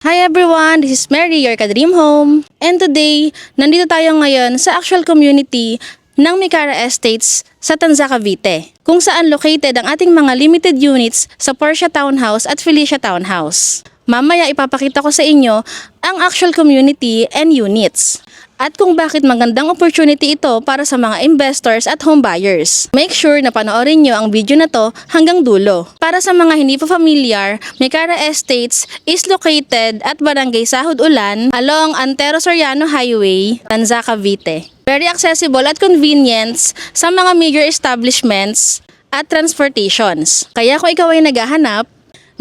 Hi everyone, this is Mary, your ka-dream home. And today, nandito tayo ngayon sa actual community ng Mikara Estates sa Tanza, Cavite, kung saan located ang ating mga limited units sa Portia Townhouse at Felicia Townhouse. Mamaya ipapakita ko sa inyo ang actual community and units at kung bakit magandang opportunity ito para sa mga investors at home buyers. Make sure na panoorin nyo ang video na to hanggang dulo. Para sa mga hindi pa familiar, Mikara Estates is located at Barangay Sahod Ulan along Antero Soriano Highway, Tanza, Cavite. Very accessible at convenience sa mga major establishments at transportations. Kaya kung ikaw ay naghahanap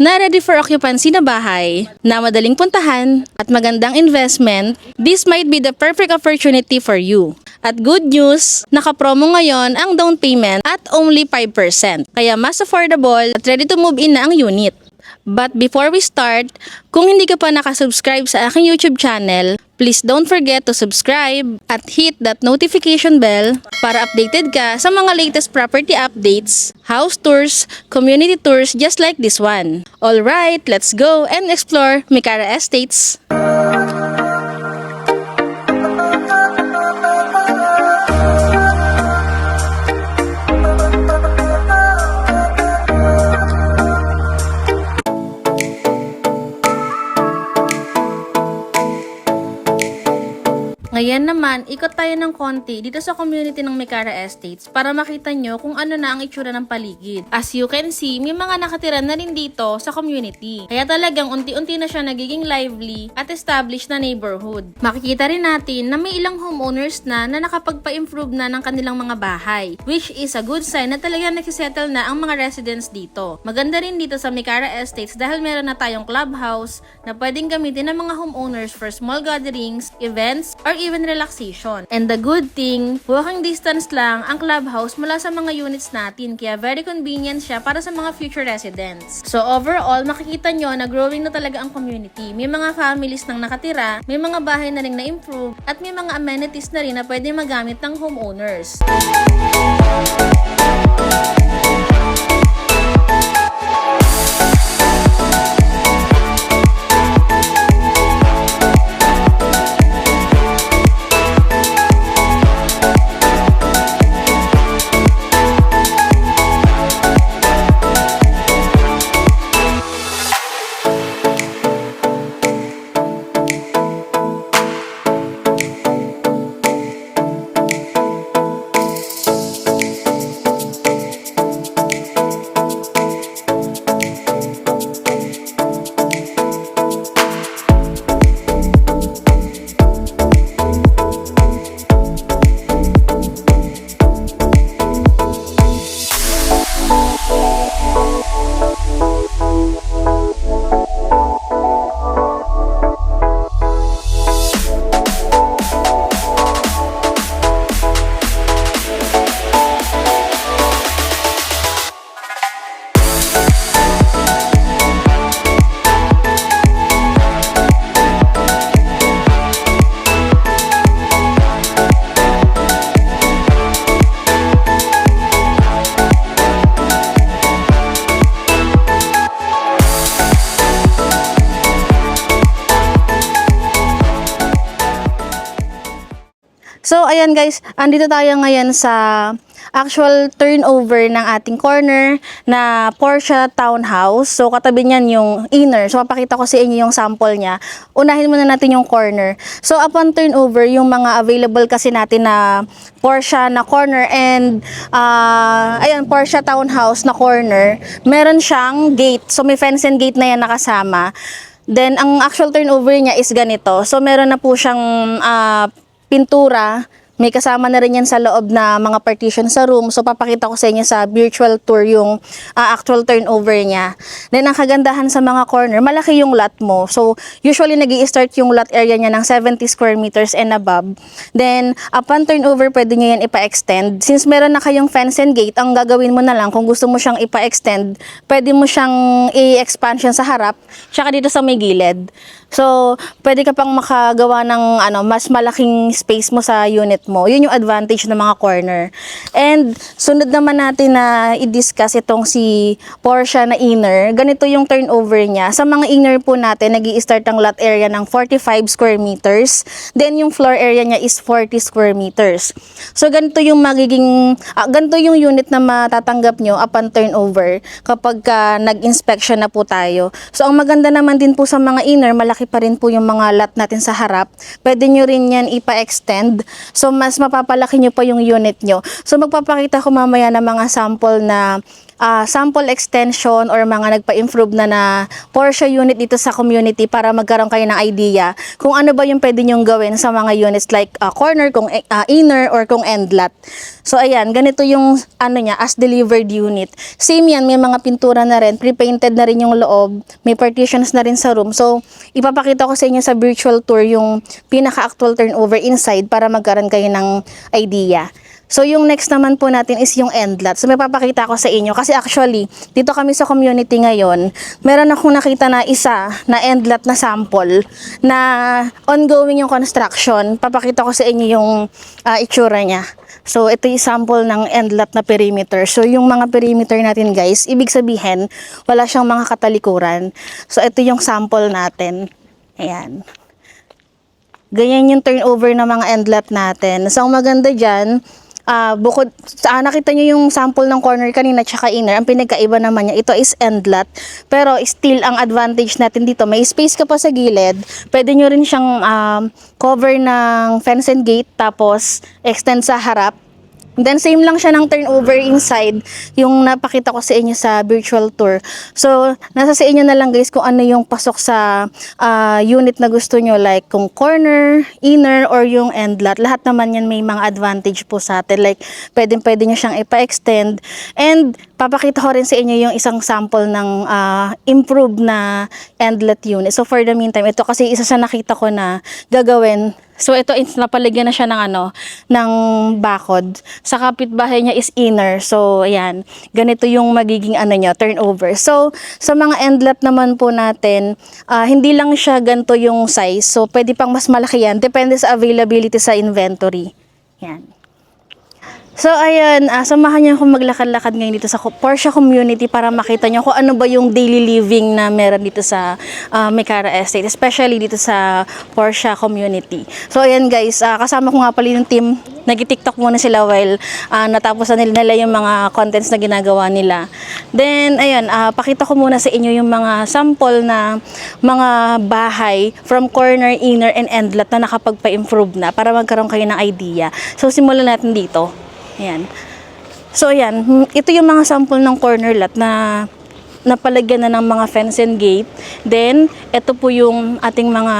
na ready for occupancy na bahay, na madaling puntahan at magandang investment, this might be the perfect opportunity for you. At good news, nakapromo ngayon ang down payment at only 5%. Kaya mas affordable at ready to move in na ang unit. But before we start, kung hindi ka pa nakasubscribe sa aking YouTube channel, please don't forget to subscribe at hit that notification bell para updated ka sa mga latest property updates, house tours, community tours just like this one. Alright, let's go and explore Mikara Estates. Ngayon naman, ikot tayo ng konti dito sa community ng Mikara Estates para makita nyo kung ano na ang itsura ng paligid. As you can see, may mga nakatira na rin dito sa community. Kaya talagang unti-unti na siya nagiging lively at established na neighborhood. Makikita rin natin na may ilang homeowners na nakapagpa-improve na ng kanilang mga bahay, which is a good sign na talagang nagsisettle na ang mga residents dito. Maganda rin dito sa Mikara Estates dahil meron na tayong clubhouse na pwedeng gamitin ng mga homeowners for small gatherings, events, or even relaxation. And the good thing, walking distance lang ang clubhouse mula sa mga units natin, kaya very convenient siya para sa mga future residents. So overall, makikita nyo na growing na talaga ang community. May mga families nang nakatira, may mga bahay na rin na-improve, at may mga amenities na rin na pwede magamit ng homeowners. So, ayan guys, andito tayo ngayon sa actual turnover ng ating corner na Portia Townhouse. So, katabi niyan yung inner. So, papakita ko sa inyo yung sample niya. Unahin muna natin yung corner. So, upon turnover, yung mga available kasi natin na Portia na corner and ayan, Portia Townhouse na corner, meron siyang gate. So, may fence and gate na yan nakasama. Then, ang actual turnover niya is ganito. So, meron na po siyang pintura, may kasama na rin yan sa loob na mga partition sa room. So, papakita ko sa inyo sa virtual tour yung actual turnover niya. Then, ang kagandahan sa mga corner, malaki yung lot mo. So, usually, nag-i-start yung lot area niya ng 70 square meters and above. Then, upon turnover, pwede nyo yan ipa-extend. Since meron na kayong fence and gate, ang gagawin mo na lang, kung gusto mo siyang ipa-extend, pwede mo siyang i-expansion sa harap, tsaka dito sa may gilid. So, pwede ka pang makagawa ng mas malaking space mo sa unit mo. Yun yung advantage ng mga corner. And sunod naman natin na i-discuss itong si Porsche na inner. Ganito yung turnover niya. Sa mga inner po natin, nag-i-start ang lot area ng 45 square meters. Then yung floor area niya is 40 square meters. So ganito yung magiging, ganito yung unit na matatanggap nyo upon turnover kapag nag-inspection na po tayo. So ang maganda naman din po sa mga inner, malaki pa rin po yung mga lot natin sa harap. Pwede nyo rin yan ipa-extend. So mas mapapalaki nyo pa yung unit nyo. So magpapakita ko mamaya ng mga sample na sample extension or mga nagpa-improve na Porsche unit dito sa community para magkaroon kayo ng idea kung ano ba yung pwede nyong gawin sa mga units like corner, kung inner or kung end lot. So ayan, ganito yung ano niya, as delivered unit. Same yan, may mga pintura na rin, pre-painted na rin yung loob, may partitions na rin sa room. So ipapakita ko sa inyo sa virtual tour yung pinaka-actual turnover inside para magkaroon kayo ng idea. So yung next naman po natin is yung end lot. So may papakita ko sa inyo kasi actually dito kami sa community ngayon, meron akong nakita na isa na end lot na sample na ongoing yung construction. Papakita ko sa inyo yung itsura niya. So ito yung sample ng end lot na perimeter. So yung mga perimeter natin guys, ibig sabihin wala siyang mga katalikuran. So ito yung sample natin. Ayan. Ganyan yung turnover ng mga end lot natin. So ang maganda dyan, bukod sa nakita nyo yung sample ng corner kanina tsaka inner, ang pinagkaiba naman niya, ito is end lot. Pero still, ang advantage natin dito, may space ka pa sa gilid. Pwede nyo rin siyang cover ng fence and gate, tapos extend sa harap. Then same lang siya ng turnover inside yung napakita ko sa inyo sa virtual tour. So nasa sa inyo na lang guys kung ano yung pasok sa unit na gusto nyo, like kung corner, inner or yung end lot. Lahat naman yan may mga advantage po sa atin, like pwede nyo siyang ipa-extend. And papakita ko rin sa inyo yung isang sample ng improved na end lot unit. So for the meantime, ito kasi isa sa nakita ko na gagawin. So ito napalagyan na siya ng ng bakod. Sa kapitbahay niya is inner. So ayan, ganito yung magiging niya, turnover. So sa mga end lot naman po natin, hindi lang siya ganito yung size. So pwede pang mas malaki yan, depende sa availability sa inventory. Yan. So ayan, samahan niyo akong maglakad-lakad ngayon dito sa Porsche community para makita niyo kung ano ba yung daily living na meron dito sa Meycara Estate, especially dito sa Porsche community. So ayan guys, kasama ko nga pala yung team. Nag-TikTok muna sila while natapos na nila yung mga contents na ginagawa nila. Then ayan, pakita ko muna sa inyo yung mga sample na mga bahay from corner, inner and end lot na nakapagpa-improve na para magkaroon kayo ng idea. So simulan natin dito. Ayan. So ayan, ito yung mga sample ng corner lot na napalagyan na ng mga fence and gate. Then, ito po yung ating mga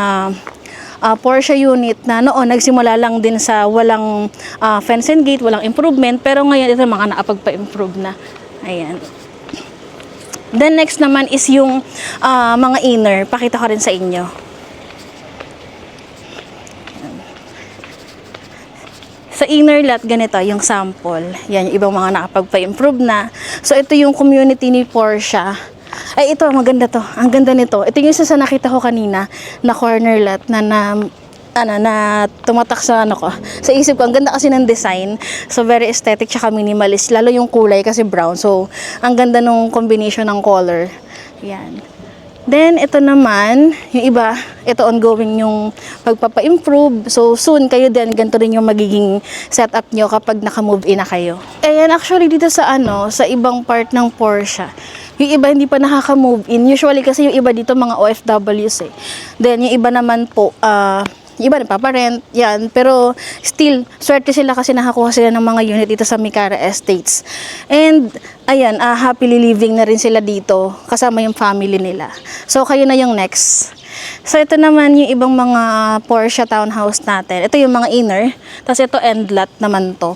Porsche unit na noon nagsimula lang din sa walang fence and gate, walang improvement. Pero ngayon ito mga nakapagpa-improve na. Ayan. Then next naman is yung mga inner. Pakita ko rin sa inyo. Sa inner lot, ganito yung sample. Yan, yung ibang mga nakapagpa-improve na. So, ito yung community ni Porsche. Ay, ito, maganda to. Ang ganda nito. Ito yung isa sa nakita ko kanina na corner lot na tumatak sa ko. Sa isip ko, ang ganda kasi ng design. So, very aesthetic tsaka minimalist. Lalo yung kulay kasi brown. So, ang ganda nung combination ng color. Yan. Then, ito naman, yung iba, ito ongoing yung pagpapa-improve. So, soon kayo din, ganito rin yung magiging setup nyo kapag naka-move in na kayo. Ayan, actually dito sa sa ibang part ng Porsche, yung iba hindi pa nakaka-move in. Usually kasi yung iba dito mga OFWs eh. Then, yung iba naman po, yung iba nagpaparent, yan. Pero still, swerte sila kasi nakakuha sila ng mga unit dito sa Meycara Estates. And, ayan, happily living na rin sila dito kasama yung family nila. So, kayo na yung next. So, ito naman yung ibang mga Porsche townhouse natin. Ito yung mga inner. Tapos ito end lot naman to.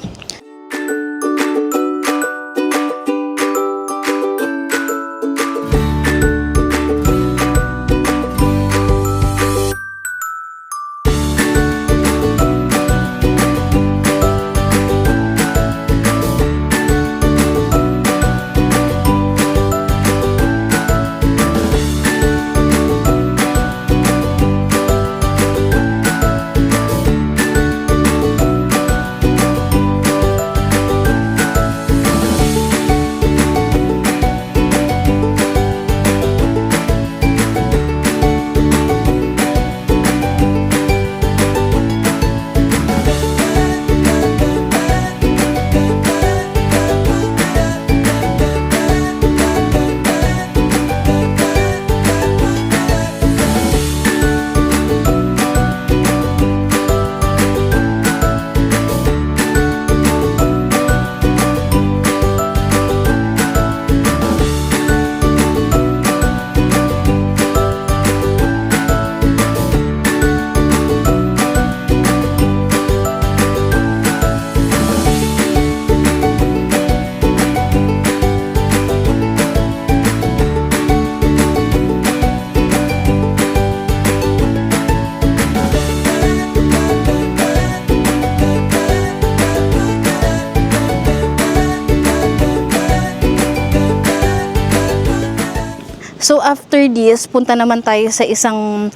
So after this, punta naman tayo sa isang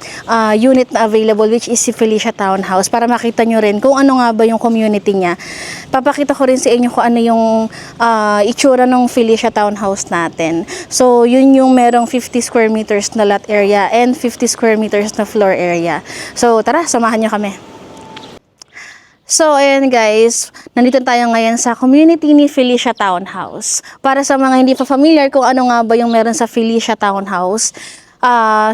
unit na available, which is si Felicia Townhouse, para makita nyo rin kung ano nga ba yung community niya. Papakita ko rin sa inyo kung ano yung itsura ng Felicia Townhouse natin. So yun yung merong 50 square meters na lot area and 50 square meters na floor area. So tara, samahan nyo kami. So, ayan guys, nandito tayo ngayon sa community ni Felicia Townhouse. Para sa mga hindi pa familiar kung ano nga ba yung meron sa Felicia Townhouse,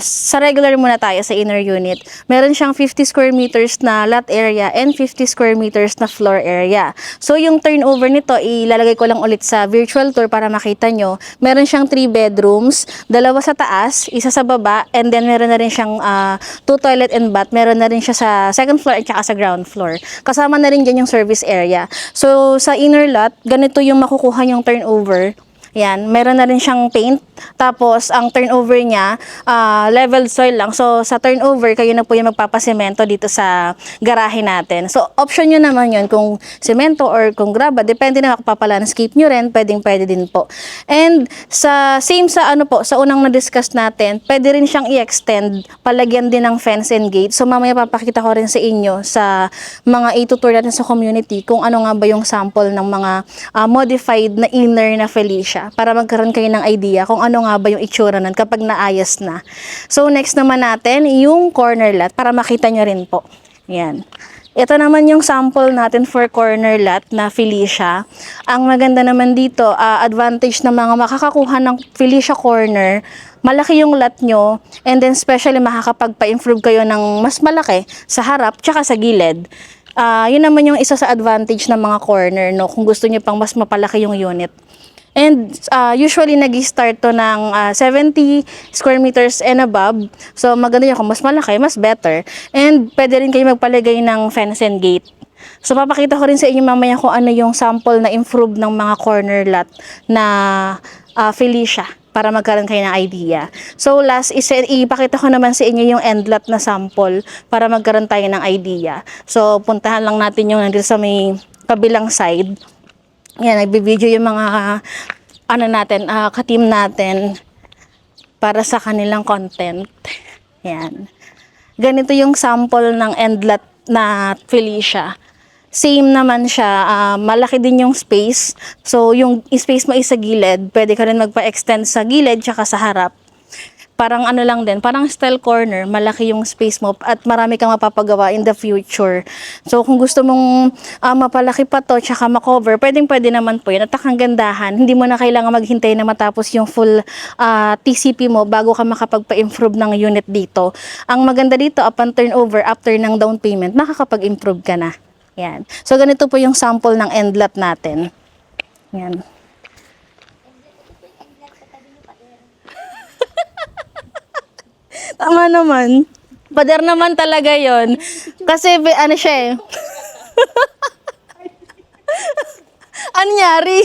sa regular muna tayo sa inner unit. Meron siyang 50 square meters na lot area and 50 square meters na floor area. So, yung turnover nito, ilalagay ko lang ulit sa virtual tour para makita nyo. Meron siyang 3 bedrooms, 2 sa taas, 1 sa baba, and then meron na rin siyang 2 toilet and bath. Meron na rin siya sa second floor at saka sa ground floor. Kasama na rin dyan yung service area. So, sa inner lot, ganito yung makukuha yung turnover. Yan, meron na rin siyang paint. Tapos, ang turnover niya, level soil lang. So, sa turnover, kayo na po yung magpapasemento dito sa garahe natin. So, option nyo naman yun kung semento or kung graba. Depende na kung papalandscape nyo rin, pwede din po. And, same sa sa unang na-discuss natin, pwede rin siyang i-extend, palagyan din ng fence and gate. So, mamaya papakita ko rin sa inyo sa mga itutur natin sa community kung ano nga ba yung sample ng mga modified na inner na Felicia, para magkaroon kayo ng idea kung ano nga ba yung itsura nun kapag naayos na. So, next naman natin, yung corner lot, para makita nyo rin po. Yan. Ito naman yung sample natin for corner lot na Felicia. Ang maganda naman dito, advantage ng mga makakakuha ng Felicia corner, malaki yung lot nyo, and then especially makakapagpa-improve kayo ng mas malaki sa harap tsaka sa gilid. Yun naman yung isa sa advantage ng mga corner, no, kung gusto nyo pang mas mapalaki yung unit. And usually nag-start to ng 70 square meters and above. So maganda yun, kung mas malaki, mas better. And pwede rin kayo magpalagay ng fence and gate. So papakita ko rin sa inyo mamaya kung ano yung sample na improve ng mga corner lot na Felicia, para magkaroon kayo ng idea. So last, ipakita ko naman sa inyo yung end lot na sample para magkaroon tayo ng idea. So puntahan lang natin yung nandito sa may kabilang side. Yan, nagbi-video yung mga ka-team natin para sa kanilang content. Yan. Ganito yung sample ng end lot na Felicia. Same naman siya, malaki din yung space. So, yung space mo is sa gilid, pwede ka rin magpa-extend sa gilid tsaka sa harap. Parang lang din, parang style corner, malaki yung space mo at marami kang mapapagawa in the future. So kung gusto mong mapalaki pa to tsaka makover, pwede naman po yun. At ang gandahan, hindi mo na kailangan maghintay na matapos yung full TCP mo bago ka makapagpa-improve ng unit dito. Ang maganda dito, upon turnover, after ng down payment, makakapag-improve ka na. Yan. So ganito po yung sample ng end lot natin. Yan. Tama naman. Pader naman talaga yon. Kasi ano siya eh. Anyari?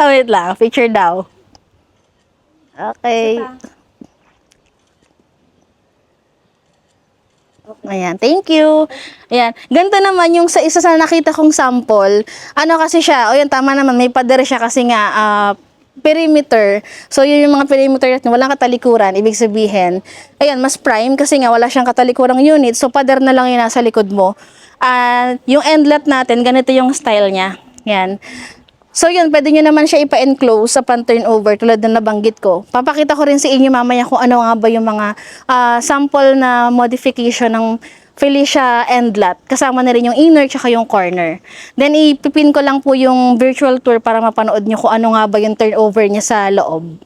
Wait lang. Picture daw. Okay. Ayan, thank you. Ayan, ganito naman yung sa isa sa nakita kong sample. Ano kasi siya, o yan, tama naman, may pader siya kasi nga, perimeter. So, yun yung mga perimeter natin, walang katalikuran. Ibig sabihin, ayan, mas prime kasi nga wala siyang katalikurang unit. So, pader na lang yung nasa likod mo. Yung end lot natin, ganito yung style niya. Yan. So, yun, pwede nyo naman siya ipa-enclose sa pan-turnover tulad na nabanggit ko. Papakita ko rin sa inyo mamaya kung ano nga ba yung mga sample na modification ng Felicia end lot. Kasama na rin yung inner tsaka yung corner. Then, ipipin ko lang po yung virtual tour para mapanood nyo kung ano nga ba yung turnover niya sa loob.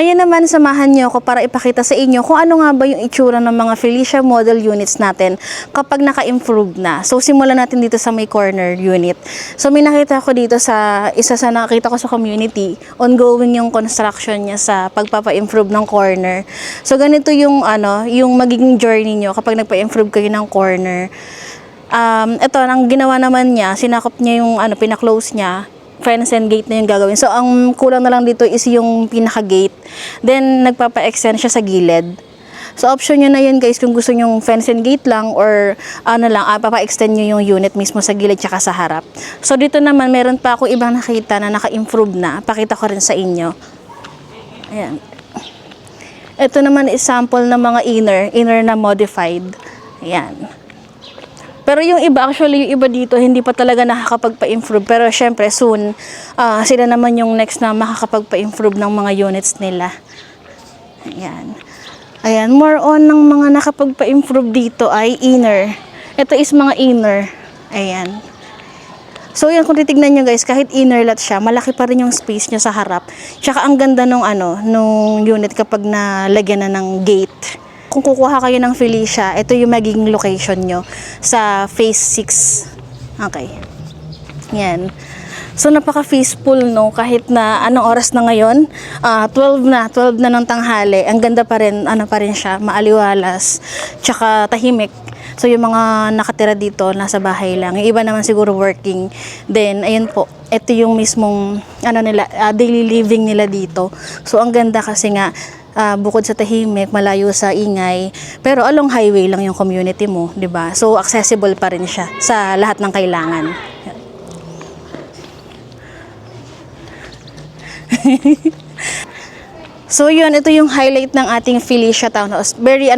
Ngayon naman, samahan niyo ako para ipakita sa inyo kung ano nga ba yung itsura ng mga Felicia model units natin kapag naka-improve na. So, simulan natin dito sa may corner unit. So, may nakita ko dito sa isa sa nakita ko sa community, ongoing yung construction niya sa pagpapa-improve ng corner. So, ganito yung yung magiging journey niyo kapag nagpa-improve kayo ng corner. Ito, ang ginawa naman niya, sinakop niya yung pina-close niya, fence and gate na yung gagawin. So, ang kulang na lang dito is yung pinaka-gate. Then, nagpapa-extend siya sa gilid. So, option nyo na yun guys kung gusto nyo fence and gate lang or papa-extend nyo yung unit mismo sa gilid tsaka sa harap. So, dito naman, meron pa ako ibang nakita na naka-improve na. Pakita ko rin sa inyo. Ayan. Ito naman is sample ng mga inner na modified. Ayan. Pero yung iba, actually, yung iba dito, hindi pa talaga nakakapagpa-improve. Pero syempre, soon, sila naman yung next na makakapagpa-improve ng mga units nila. Ayan. Ayan, more on ng mga nakapagpa-improve dito ay inner. Ito is mga inner. Ayan. So, yan, kung titignan nyo guys, kahit inner lot siya, malaki pa rin yung space nyo sa harap. Tsaka ang ganda nung unit kapag nalagyan na ng gate. Kung kukuha kayo ng Felicia, ito yung magiging location nyo sa phase 6. Okay. Yan. So, napaka-peaceful, no? Kahit na anong oras na ngayon, 12 na ng tanghali. Ang ganda pa rin, pa rin siya, maaliwalas, tsaka tahimik. So, yung mga nakatira dito, nasa bahay lang. Yung iba naman siguro working. Then, ayun po, ito yung mismong, daily living nila dito. So, ang ganda kasi nga, bukod sa tahimik, malayo sa ingay, pero along highway lang yung community mo, 'di ba? So accessible pa rin siya sa lahat ng kailangan. So yun, ito yung highlight ng ating Felicia Townhouse. Very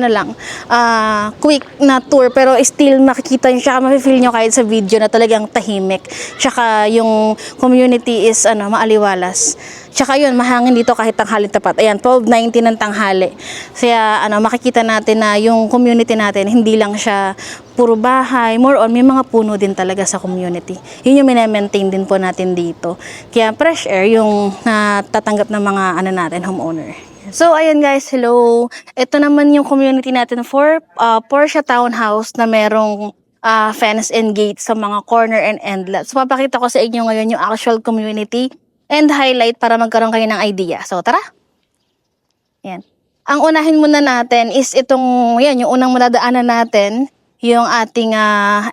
quick na tour, pero still makikita nyo siya, mafe-feel nyo kahit sa video na talagang tahimik. Tsaka yung community is maaliwalas. Tsaka yun, mahangin dito kahit tanghaling tapat. Ayan, 12:90 ng tanghali. Kaya makikita natin na yung community natin, hindi lang siya puro bahay, more on, may mga puno din talaga sa community. Yun yung minamaintain din po natin dito. Kaya fresh air yung natatanggap ng mga natin, homeowner. So, ayan guys, hello. Ito naman yung community natin for Porsche Townhouse na merong fence and gate sa mga corner and end lot. So, papakita ko sa inyo ngayon yung actual community and highlight para magkaroon kayo ng idea. So, tara! Yan. Ang unahin muna natin is yung unang madadaanan natin, yung ating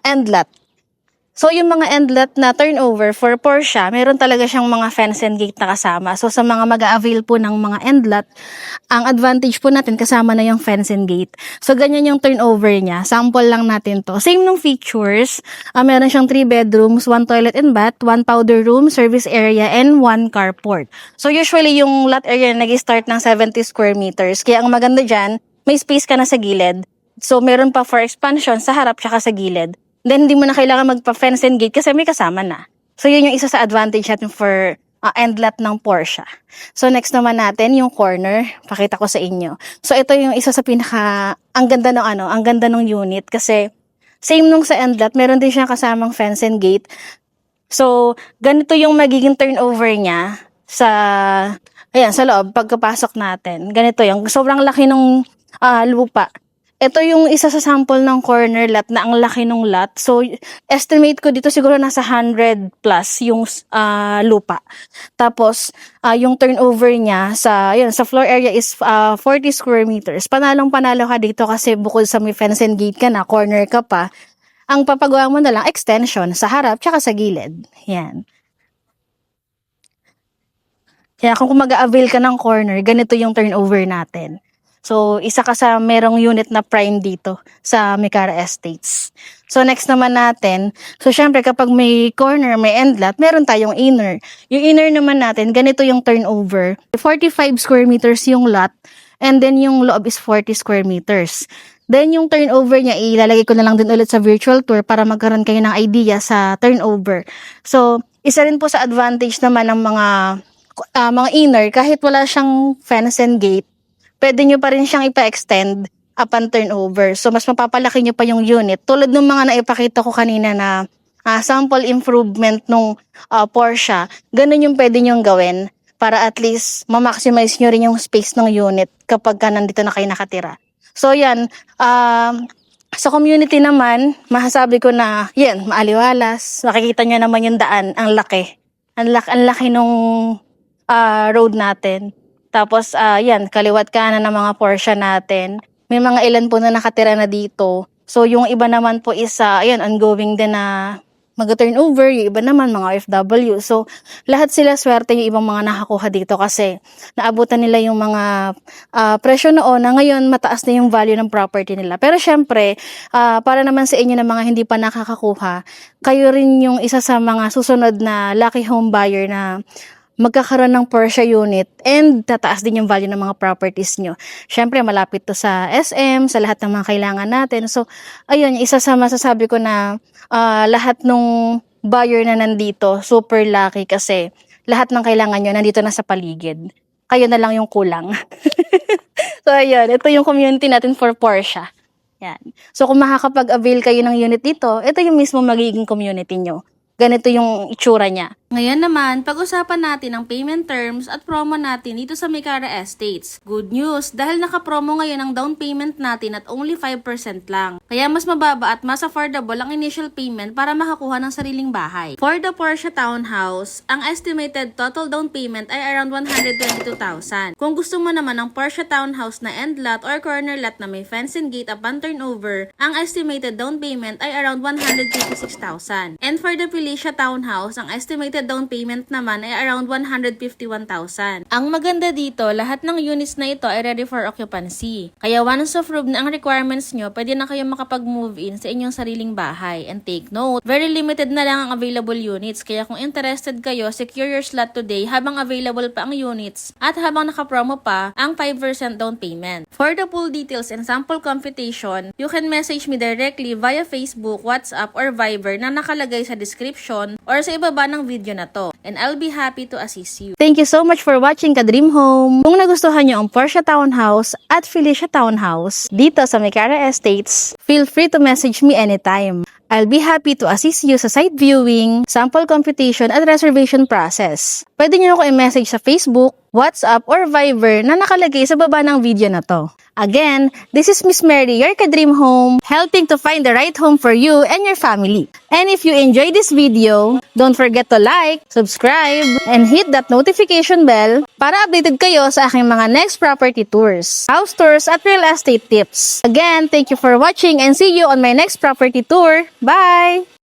end lot. So, yung mga end lot na turnover for Porsche, meron talaga siyang mga fence and gate na kasama. So, sa mga mag-a-avail po ng mga end lot, ang advantage po natin kasama na yung fence and gate. So, ganyan yung turnover niya. Sample lang natin to. Same nung features. Meron siyang 3 bedrooms, 1 toilet and bath, 1 powder room, service area, and 1 carport. So, usually yung lot area nag-start ng 70 square meters. Kaya ang maganda dyan, may space ka na sa gilid. So, meron pa for expansion sa harap tsaka sa gilid. Then, hindi mo na kailangan magpa-fence and gate kasi may kasama na. So, yun yung isa sa advantage natin for end lot ng Porsche. So, next naman natin, yung corner. Pakita ko sa inyo. So, ito yung isa sa ang ganda ng unit kasi same nung sa end lot, meron din siyang kasamang fence and gate. So, ganito yung magiging turnover niya sa loob, pagkapasok natin. Ganito yung, sobrang laki ng lupa. Ito yung isa sa sample ng corner lot na ang laki ng lot. So, estimate ko dito siguro nasa 100 plus yung lupa. Tapos, yung turnover niya sa floor area is 40 square meters. Panalong-panalo ka dito kasi bukod sa may fence and gate ka na, corner ka pa, ang papagawa mo na lang extension sa harap tsaka sa gilid. Yan. Kaya kung mag-a-avail ka ng corner, ganito yung turnover natin. So, isa ka sa merong unit na prime dito sa Micara Estates. So, next naman natin, so syempre kapag may corner, may end lot, meron tayong inner. Yung inner naman natin, ganito yung turnover. 45 square meters yung lot, and then yung loob is 40 square meters. Then yung turnover niya, ilalagay ko na lang din ulit sa virtual tour para magkaroon kayo ng idea sa turnover. So, isa rin po sa advantage naman ng mga inner, kahit wala siyang fence and gate, pwede nyo pa rin siyang ipa-extend upon turnover. So, mas mapapalaki nyo pa yung unit. Tulad ng mga naipakita ko kanina na sample improvement nung Porsche, ganun yung pwede nyong gawin. para at least ma-maximize nyo rin yung space ng unit kapag ka nandito na kayo nakatira. So yan, sa community naman, masasabi ko na yan, maaliwalas. Makikita nyo naman yung daan, ang laki. Ang laki nung road natin. Tapos yan, kaliwat kanan ng mga Porsche natin. May mga ilan po na nakatira na dito. So yung iba naman po is ayan, ongoing din na mag-turnover, yung iba naman mga OFW. So lahat sila swerte yung ibang mga nakakuha dito kasi naabutan nila yung mga presyo noon na ngayon mataas na yung value ng property nila. Pero syempre, para naman sa inyo na mga hindi pa nakakakuha, kayo rin yung isa sa mga susunod na lucky home buyer na magkakaroon ng Porsche unit and tataas din yung value ng mga properties nyo. Syempre, malapit to sa SM, sa lahat ng mga kailangan natin. So, ayun, isa sa masasabi ko na lahat ng buyer na nandito, super lucky kasi lahat ng kailangan nyo nandito na sa paligid. Kayo na lang yung kulang. So, ayun, ito yung community natin for Porsche. Yan. So, kung makakapag-avail kayo ng unit dito, ito yung mismo magiging community nyo. Ganito yung itsura niya. Ngayon naman, pag-usapan natin ang payment terms at promo natin dito sa Meycara Estates. Good news, dahil naka-promo ngayon ang down payment natin at only 5% lang. Kaya mas mababa at mas affordable ang initial payment para makakuha ng sariling bahay. For the Porsche Townhouse, ang estimated total down payment ay around 122,000. Kung gusto mo naman ng Porsche Townhouse na end lot or corner lot na may fence and gate upon turnover, ang estimated down payment ay around 156,000. And for the Felicia Townhouse, ang estimated down payment naman ay around 151,000. Ang maganda dito, lahat ng units na ito ay ready for occupancy. Kaya once approved na ang requirements nyo, pwede na kayo makapag-move in sa inyong sariling bahay. And take note, very limited na lang ang available units. Kaya kung interested kayo, secure your slot today habang available pa ang units at habang nakapromo pa ang 5% down payment. For the full details and sample computation, you can message me directly via Facebook, WhatsApp, or Viber na nakalagay sa description or sa ibaba ng video na to. And I'll be happy to assist you. Thank you so much for watching Ka-Dream Home. Kung nagustuhan nyo ang Porsche Townhouse at Felicia Townhouse dito sa Meycara Estates, feel free to message me anytime. I'll be happy to assist you sa site viewing, sample computation at reservation process. Pwede nyo ako i-message sa Facebook, WhatsApp, or Viber na nakalagay sa baba ng video na to. Again, this is Miss Mary, your Ka-Dream Home, helping to find the right home for you and your family. And if you enjoyed this video, don't forget to like, subscribe, and hit that notification bell para updated kayo sa aking mga next property tours, house tours, at real estate tips. Again, thank you for watching and see you on my next property tour. Bye!